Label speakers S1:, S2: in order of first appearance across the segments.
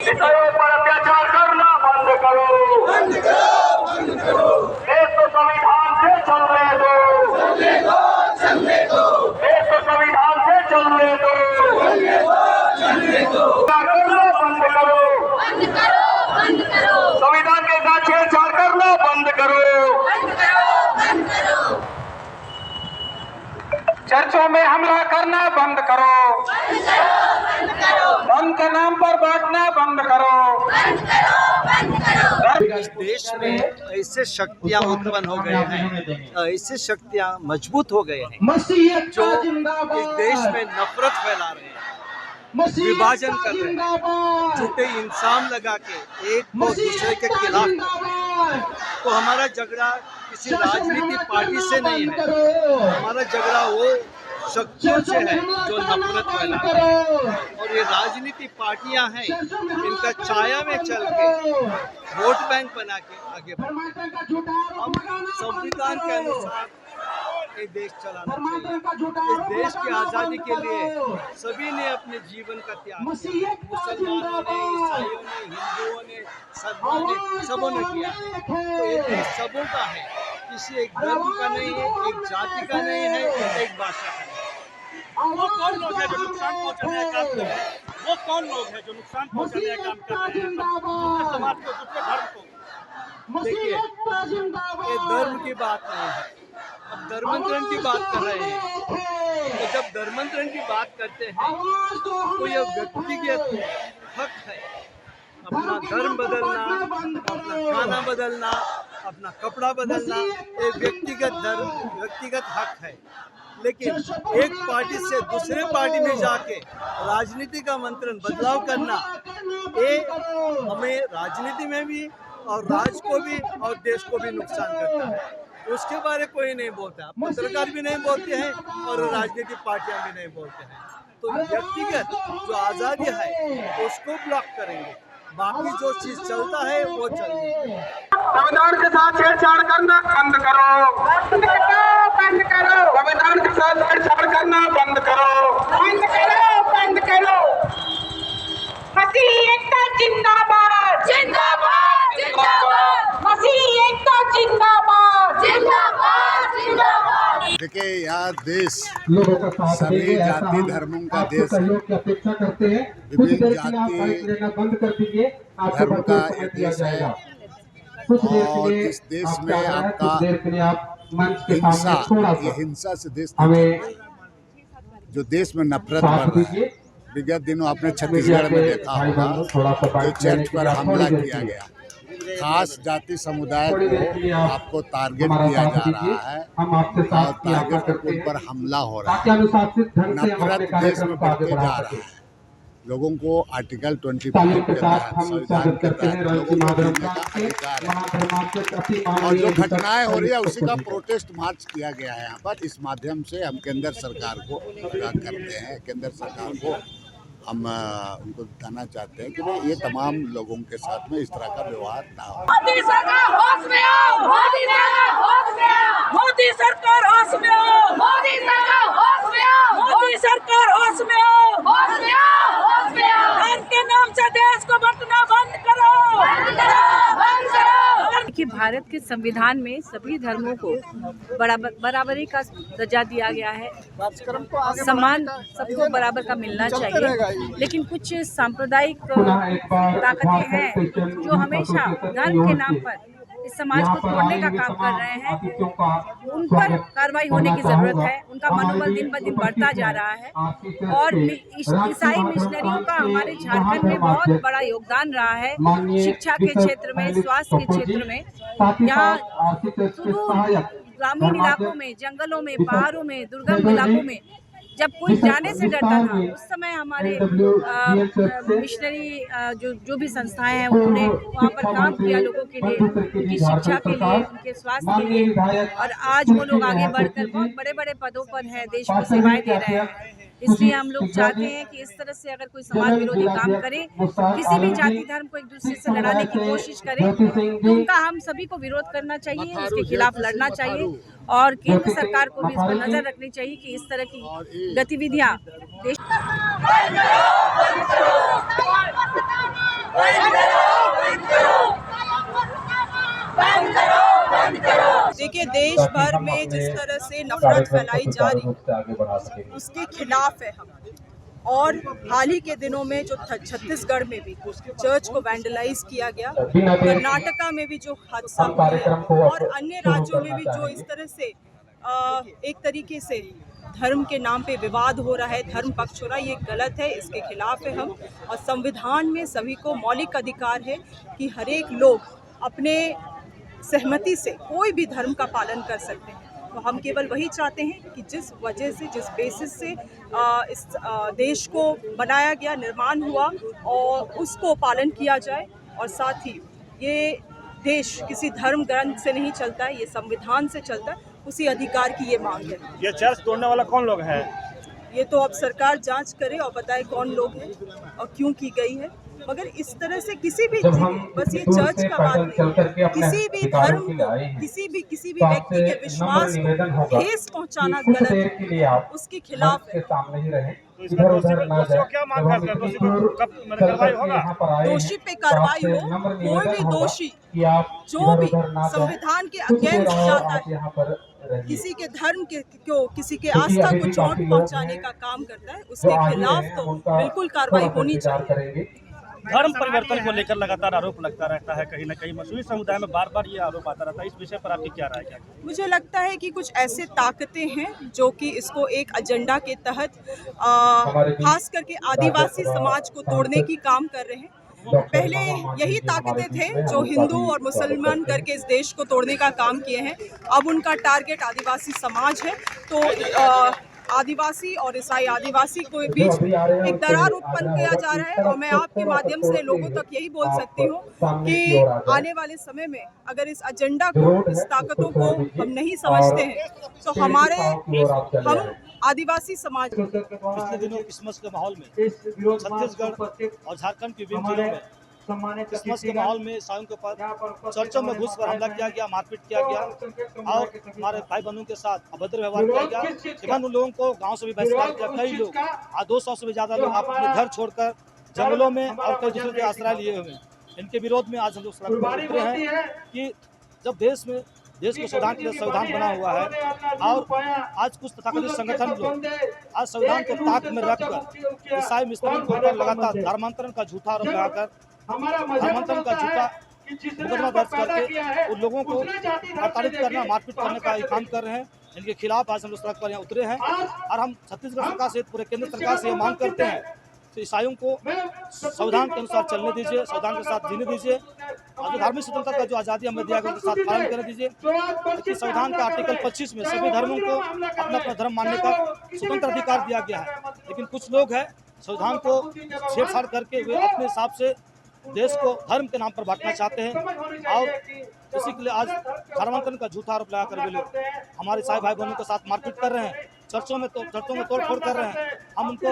S1: ईसाइयों पर अत्याचार करना बंद करो। देश को संविधान से चलने दो। देश को संविधान से चलने दो। करना बंद करो। संविधान के साथ छेड़छाड़ करना बंद करो। चर्चों में हमला करना बंद करो। धर्म के नाम पर बांटना बंद करो।
S2: इस देश में ऐसे शक्तियां उत्पन्न हो गए हैं, ऐसे शक्तियां मजबूत हो गए हैं जो इस देश में नफरत फैला रहे हैं, विभाजन कर रहे हैं, झूठे इंसान लगा के एक को दूसरे के खिलाफ। तो हमारा झगड़ा किसी राजनीतिक पार्टी से नहीं है, हमारा झगड़ा वो शक्तियों से है जो नफरत फैलाती है। और ये राजनीतिक पार्टियां हैं, इनका छाया में चल के वोट बैंक बना के आगे बढ़ते हैं। हम संविधान के अनुसार ये देश चलाना चाहिए। इस देश की आज़ादी के लिए सभी ने अपने जीवन का त्याग किया, मुसलमानों ने, ईसाइयों ने, हिंदुओं ने, सबों ने किया। तो ये देश सबों का है, किसी एक धर्म का नहीं है, एक जाति का नहीं है, एक भाषा का नहीं।
S3: वो कौन लोग हैं जो नुकसान पहुंचाने का काम कर रहे हैं? वो कौन लोग हैं जो नुकसान पहुंचाने का काम कर रहे हैं दूसरे समाज को, दूसरे धर्म को?
S2: देखिए, ये धर्म की बात नहीं है, अब धर्मांतरण की बात कर रहे हैं। तो जब धर्मांतरण की बात करते हैं तो यह व्यक्तिगत हक है, अपना धर्म बदलना, अपना खाना बदलना, अपना कपड़ा बदलना, एक व्यक्तिगत हक है। लेकिन एक पार्टी से दूसरे पार्टी में जाके राजनीति का मंत्रण बदलाव करना, ये हमें राजनीति में भी और राज को भी और देश को भी नुकसान करता है। उसके बारे कोई नहीं बोलता, पत्रकार भी नहीं बोलते हैं और राजनीतिक पार्टियां भी नहीं बोलते हैं। तो व्यक्तिगत जो आज़ादी है उसको ब्लॉक करेंगे, बाकी जो चीज चलता है वो चलेगी।
S1: संविधान के साथ छेड़छाड़ करना बंद करो। बंद करो। संविधान के साथ छेड़छाड़ करना बंद करो। बंद करो। मसीही एकता जिंदाबाद। जिंदाबाद। जिंदाबाद। मसीही एकता जिंदाबाद। जिंदाबाद। जिंदाबाद।
S4: देखिए, यह देश सभी जाति धर्मों का देश है। विभिन्न जाति धर्म का ये देश है और इस देश में आपका हिंसा से देश जो देश में नफरत बढ़ रहा है। विगत दिनों आपने छत्तीसगढ़ में देखा होगा, जो चर्च पर हमला किया गया, खास जाति समुदाय को आपको टारगेट किया जा रहा है और टारगेट के ऊपर हमला हो रहा है। नफरत देश में बढ़ते जा रहा है। लोगों को आर्टिकल 25 के तहत संविधान के तहत लोगों को जीने का अधिकार है और जो घटनाएं हो रही है उसी का प्रोटेस्ट मार्च किया गया है यहाँ पर। इस माध्यम से हम केंद्र सरकार को करते हैं, केंद्र सरकार को हम उनको बताना चाहते हैं कि भाई ये तमाम लोगों के साथ में इस तरह का व्यवहार ना हो।
S5: मोदी सरकार होश में आओ। मोदी सरकार होश में आओ। मोदी सरकार होश में आओ। मोदी सरकार होश में आओ। मोदी सरकार होश में आओ। होश में आओ। होश में आओ। धर्म के नाम से देश को बांटना बंद करो। बंद करो। बंद करो।
S6: कि भारत के संविधान में सभी धर्मों को बराबरी का दर्जा दिया गया है, सम्मान सबको बराबर का मिलना चाहिए। लेकिन कुछ सांप्रदायिक ताकतें हैं जो हमेशा धर्म के नाम पर इस समाज को तोड़ने का काम कर रहे हैं। उन पर कार्रवाई होने की जरूरत है। उनका मनोबल दिन ब दिन बढ़ता जा रहा है और ईसाई मिशनरियों का हमारे झारखंड में बहुत बड़ा योगदान रहा है। शिक्षा के क्षेत्र में, स्वास्थ्य के क्षेत्र में, यहाँ ग्रामीण इलाकों में, जंगलों में, पहाड़ों में, दुर्गम इलाकों में जब कोई जाने से डरता था, उस समय हमारे मिशनरी जो भी संस्थाएं हैं उन्होंने वहाँ पर काम किया लोगों के लिए, उनकी शिक्षा के लिए, उनके स्वास्थ्य के लिए। और आज वो लोग आगे बढ़कर बहुत बड़े बड़े पदों पर हैं, देश को सेवाएं दे रहे हैं। इसलिए हम लोग चाहते हैं कि इस तरह से अगर कोई समाज विरोधी काम करे, किसी भी जाति धर्म को एक दूसरे से लड़ाने की कोशिश करे, तो उनका हम सभी को विरोध करना चाहिए, उसके खिलाफ लड़ना चाहिए और केंद्र सरकार को भी इस पर नजर रखनी चाहिए कि इस तरह की गतिविधियां देश
S7: देखिए, देश भर में जिस तरह से नफरत फैलाई जा रही है उसके खिलाफ है हम। और हाल ही के दिनों में जो छत्तीसगढ़ में भी चर्च को वैंडलाइज किया गया, कर्नाटका में भी जो हादसा हुआ है, और अन्य राज्यों में भी जो इस तरह से एक तरीके से धर्म के नाम पे विवाद हो रहा है, धर्म पक्ष हो रहा है, ये गलत है, इसके खिलाफ है हम। और संविधान में सभी को मौलिक अधिकार है कि हर एक लोग अपने सहमति से कोई भी धर्म का पालन कर सकते हैं। तो हम केवल वही चाहते हैं कि जिस वजह से, जिस बेसिस से इस देश को बनाया गया, निर्माण हुआ, और उसको पालन किया जाए। और साथ ही ये देश किसी धर्म ग्रंथ से नहीं चलता है, ये संविधान से चलता है, उसी अधिकार की ये मांग है।
S3: ये चर्च तोड़ने वाला कौन लोग है?
S7: ये तो अब सरकार जांच करे और बताए कौन लोग हैं और क्यों की गई है। मगर इस तरह से किसी भी, बस ये चर्च का बात नहीं, किसी भी धर्म को, किसी भी व्यक्ति के विश्वास को ठेस पहुंचाना गलत है, उसके खिलाफ है।
S3: तो इसमें दोषी को क्या मांग करते हैं? दोषी को कब कार्रवाई होगा?
S7: दोषी पे कार्रवाई हो। कोई भी दोषी जो भी संविधान के अगेंस्ट जाता है, किसी के धर्म के किसी के आस्था को चोट पहुंचाने का काम करता है, उसके खिलाफ तो बिल्कुल कार्रवाई होनी चाहिए।
S3: धर्म परिवर्तन को लेकर लगातार आरोप लगता रहता है, कहीं न कहीं मसूरी समुदाय में बार बार ये आरोप आता रहता है। इस विषय पर आपकी क्या राय है?
S7: मुझे लगता है कि कुछ ऐसे ताकतें हैं जो कि इसको एक एजेंडा के तहत खास करके आदिवासी समाज को तोड़ने की काम कर रहे हैं। पहले यही ताकतें थे जो हिंदू और मुसलमान करके इस देश को तोड़ने का काम किए हैं। अब उनका टारगेट आदिवासी समाज है। तो आदिवासी और ईसाई आदिवासी के बीच एक दरार उत्पन्न किया जा रहा है। और मैं आपके माध्यम से लोगों तक यही बोल सकती हूँ कि आने वाले समय में अगर इस एजेंडा को, इस ताकतों को हम नहीं समझते हैं तो हम आदिवासी समाज।
S3: पिछले दिनों क्रिसमस के माहौल में छत्तीसगढ़ और झारखंड के विभिन्न जिलों में क्रिसमस के माहौल में ईसाइयों के ऊपर चर्चों में घुसकर हमला किया गया, मारपीट किया गया और हमारे भाई बहनों के साथ अभद्र व्यवहार किया गया। इवन उन लोगों को गांव से भी बहिष्कार किया। कई लोग, 200 से भी ज्यादा लोग अपने घर छोड़कर जंगलों में और कई दूसरों के आश्रय लिए हुए हैं। इनके विरोध में आज हम लोग सड़क पर उतरे हैं कि जब देश को संविधान बना हुआ है और आज कुछ तथाकथित संगठन लोग आज संविधान को ताक में रखकर ईसाई मिस्त्रियों को लगातार धर्मांतरण का झूठा आरोप लगाकर धर्मांतरण का झूठा मुकदमा दर्ज करके उन लोगों को प्रताड़ित करना, मारपीट करने का काम कर रहे हैं। इनके खिलाफ आज हम लोग सड़क पर यहाँ उतरे हैं और हम छत्तीसगढ़ सरकार से, पूरे केंद्र सरकार से मांग करते हैं कि ईसाइयों को संविधान के अनुसार चलने दीजिए, संविधान के साथ जीने दीजिए और जो धार्मिक स्वतंत्रता का जो आज़ादी हमें दिया गया उसके साथ पालन करने दीजिए। क्योंकि संविधान का आर्टिकल 25 में सभी धर्मों को अपना अपना धर्म मानने का स्वतंत्र अधिकार दिया गया है। लेकिन कुछ लोग हैं संविधान को छेड़छाड़ करके वे अपने हिसाब से देश को धर्म के नाम पर बांटना चाहते हैं और इसी के लिए आज धर्मांतरण का झूठा आरोप लगाकर वे लोग हमारे ईसाई भाई बहनों के साथ मारपीट कर रहे हैं, चर्चों में तोड़फोड़ कर रहे हैं। हम उनको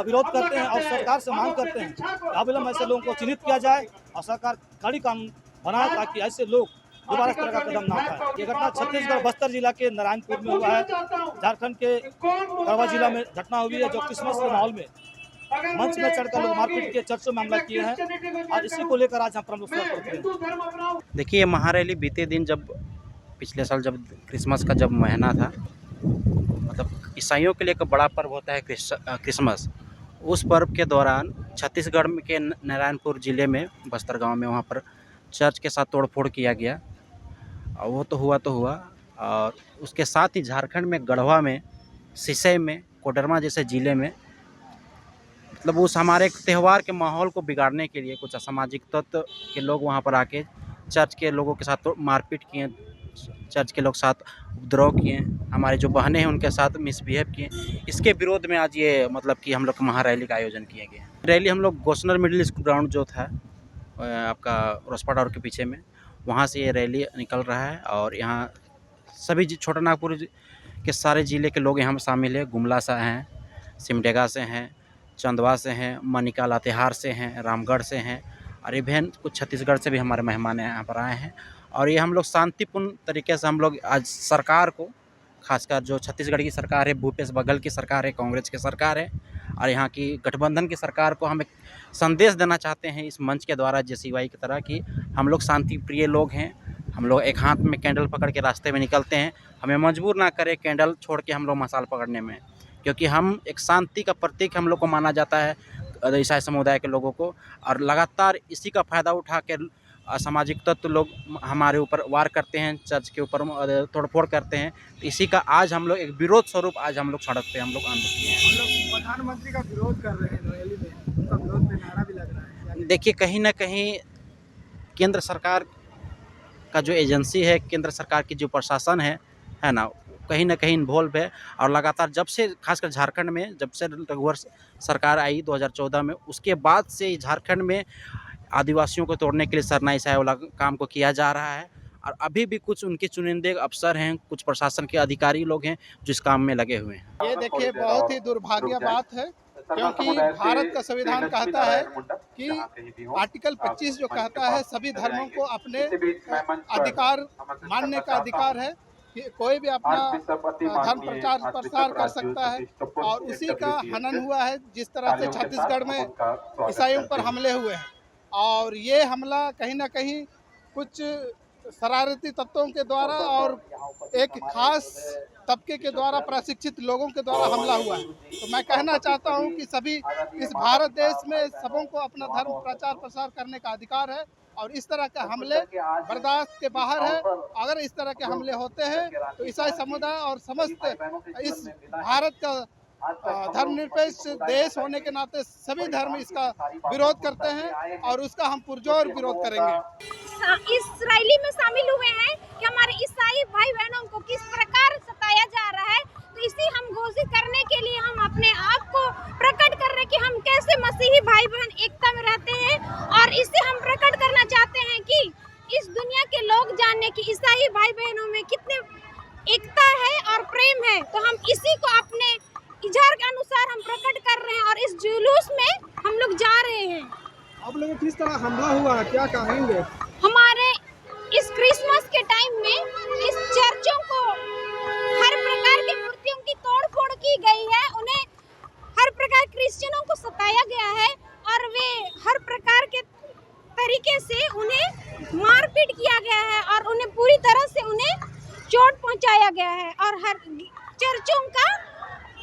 S3: विरोध करते हैं और सरकार से मांग करते हैं कि अविलंब ऐसे लोगों को चिन्हित किया जाए और सरकार कड़ी कानून बनाए ताकि ऐसे लोग दोबारा इस तरह का कदम ना उठाए। ये घटना छत्तीसगढ़ बस्तर जिला के नारायणपुर में हुआ है। झारखंड के गढ़वा जिला में घटना हुई है जो क्रिसमस के माहौल में मंच में चढ़कर लोग मारपीट के चर्चों में हमला किए हैं और इसी को लेकर आज हम लोग सड़क पर उतरे।
S8: देखिए, महारैली बीते दिन जब पिछले साल जब क्रिसमस का जब महीना था, मतलब ईसाइयों के लिए एक बड़ा पर्व होता है क्रिसमस। उस पर्व के दौरान छत्तीसगढ़ के नारायणपुर ज़िले में बस्तर गांव में वहां पर चर्च के साथ तोड़फोड़ किया गया और वो तो हुआ और उसके साथ ही झारखंड में गढ़वा में, सिसई में, कोडरमा जैसे ज़िले में मतलब उस हमारे त्यौहार के माहौल को बिगाड़ने के लिए कुछ असामाजिक तत्व के लोग वहां पर आके चर्च के लोगों के साथ मारपीट किए, चर्च के लोग साथ उपद्रव किए, हमारे जो बहनें हैं उनके साथ मिसबिहेव किए। इसके विरोध में आज ये मतलब कि हम लोग महारैली का आयोजन किया गया। रैली हम लोग गोसनर मिडिल स्कूल ग्राउंड जो था आपका रोसपा टावर के पीछे में, वहाँ से ये रैली निकल रहा है और यहाँ सभी छोटानागपुर के सारे ज़िले के लोग यहाँ शामिल है। गुमला से हैं, सिमडेगा से हैं, चंदवा से हैं, मनिका लातेहार से हैं, रामगढ़ से हैं और इवेन कुछ छत्तीसगढ़ से भी हमारे मेहमान यहाँ पर आए हैं। और ये हम लोग शांतिपूर्ण तरीके से हम लोग आज सरकार को, खासकर जो छत्तीसगढ़ की सरकार है, भूपेश बघेल की सरकार है, कांग्रेस की सरकार है, और यहाँ की गठबंधन की सरकार को हम एक संदेश देना चाहते हैं इस मंच के द्वारा JCY की तरह कि हम लोग शांति प्रिय लोग हैं। हम लोग एक हाथ में कैंडल पकड़ के रास्ते में निकलते हैं, हमें मजबूर ना करें कैंडल छोड़ के हम लोग मशाल पकड़ने में, क्योंकि हम एक शांति का प्रतीक हम लोग को माना जाता है ईसाई समुदाय के लोगों को। और लगातार इसी का फ़ायदा उठा के असामाजिक तत्व लोग हमारे ऊपर वार करते हैं, चर्च के ऊपर तोड़फोड़ करते हैं। तो इसी का आज हम लोग एक विरोध स्वरूप आज हम लोग सड़क पे हम लोग आंदोलन किए हैं।
S1: हम लोग प्रधानमंत्री का विरोध कर रहे हैं रैली में, उनका विरोध में नारा भी लग रहा है।
S8: देखिए, कहीं ना कहीं केंद्र सरकार का जो एजेंसी है, केंद्र सरकार की जो प्रशासन है ना, कहीं ना कहीं इन्वॉल्व है। और लगातार जब से खासकर झारखंड में जब से रघुवर सरकार आई 2014 में, उसके बाद से झारखंड में आदिवासियों को तोड़ने के लिए सरनाई साय वाला काम को किया जा रहा है। और अभी भी कुछ उनके चुनिंदे अफसर हैं, कुछ प्रशासन के अधिकारी लोग हैं जो इस काम में लगे हुए हैं।
S1: ये देखिए, बहुत ही दुर्भाग्य बात है, क्योंकि भारत का संविधान कहता है कि आर्टिकल 25 जो कहता है सभी धर्मों को अपने अधिकार मानने का अधिकार है कि कोई भी अपना धर्म प्रचार प्रसार कर सकता है। और उसी का हनन हुआ है जिस तरह से छत्तीसगढ़ में ईसाइयों पर हमले हुए हैं। और ये हमला कहीं ना कहीं कुछ शरारती तत्वों के द्वारा और एक खास तबके के द्वारा, प्रशिक्षित लोगों के द्वारा हमला हुआ है। तो मैं कहना चाहता हूं कि सभी इस भारत देश में सबों को अपना धर्म प्रचार प्रसार करने का अधिकार है और इस तरह के हमले बर्दाश्त के बाहर है। अगर इस तरह के हमले होते हैं तो ईसाई समुदाय और समस्त इस भारत का धर्मनिरपेक्ष देश होने के नाते सभी धर्म इसका विरोध करते हैं और उसका हम पुरजोर विरोध करेंगे।
S9: इस रैली में शामिल हुए हैं कि हमारे ईसाई भाई बहनों को किस प्रकार सताया जा रहा है। तो इसी हम घोषित करने के लिए हम अपने आप को प्रकट कर रहे हैं कि हम कैसे मसीही भाई बहन एकता में रहते हैं। और इससे हम प्रकट करना चाहते हैं कि इस दुनिया के लोग जाने कि ईसाई भाई बहनों में कितने एकता है और प्रेम है। तो हम इसी को अपने इजहार के अनुसार हम प्रकट कर रहे हैं और इस जुलूस में हम लोग जा रहे हैं।
S1: आप लोगों किस तरह हमला हुआ, क्या कहेंगे?
S9: हमारे इस क्रिसमस के टाइम में इस चर्चों को हर प्रकार की मूर्तियों की तोड़-फोड़ की गई है, उन्हें हर प्रकार क्रिश्चियनों को सताया गया है और वे हर प्रकार के तरीके से उन्हें मारपीट किया गया है और उन्हें पूरी तरह से उन्हें चोट पहुंचाया गया है और हर चर्चों का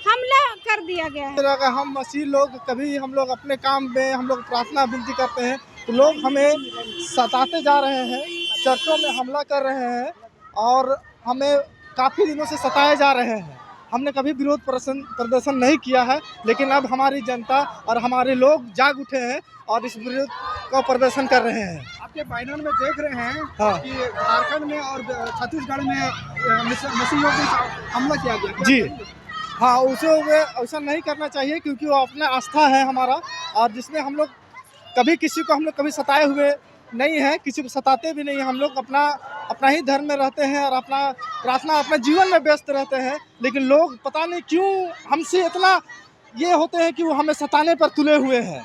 S9: हमला कर दिया गया है।
S1: अगर हम मसीह लोग कभी हम लोग अपने काम में हम लोग प्रार्थना विनती करते हैं तो लोग हमें सताते जा रहे हैं, चर्चों में हमला कर रहे हैं और हमें काफ़ी दिनों से सताए जा रहे हैं। हमने कभी विरोध प्रदर्शन नहीं किया है, लेकिन अब हमारी जनता और हमारे लोग जाग उठे हैं और इस विरोध का प्रदर्शन कर रहे हैं। आपके बैनर में देख रहे हैं कि झारखंड में और छत्तीसगढ़ में मसीहियों पर हमला किया गया। जी हाँ, उसे ऐसा नहीं करना चाहिए क्योंकि वो अपना आस्था है हमारा और जिसमें हम लोग कभी किसी को हम लोग कभी सताए हुए नहीं है, किसी को सताते भी नहीं। हम लोग अपना ही धर्म में रहते हैं और अपना प्रार्थना अपने जीवन में व्यस्त रहते हैं। लेकिन लोग पता नहीं क्यों हमसे इतना ये होते हैं कि वो हमें सताने पर तुले हुए हैं।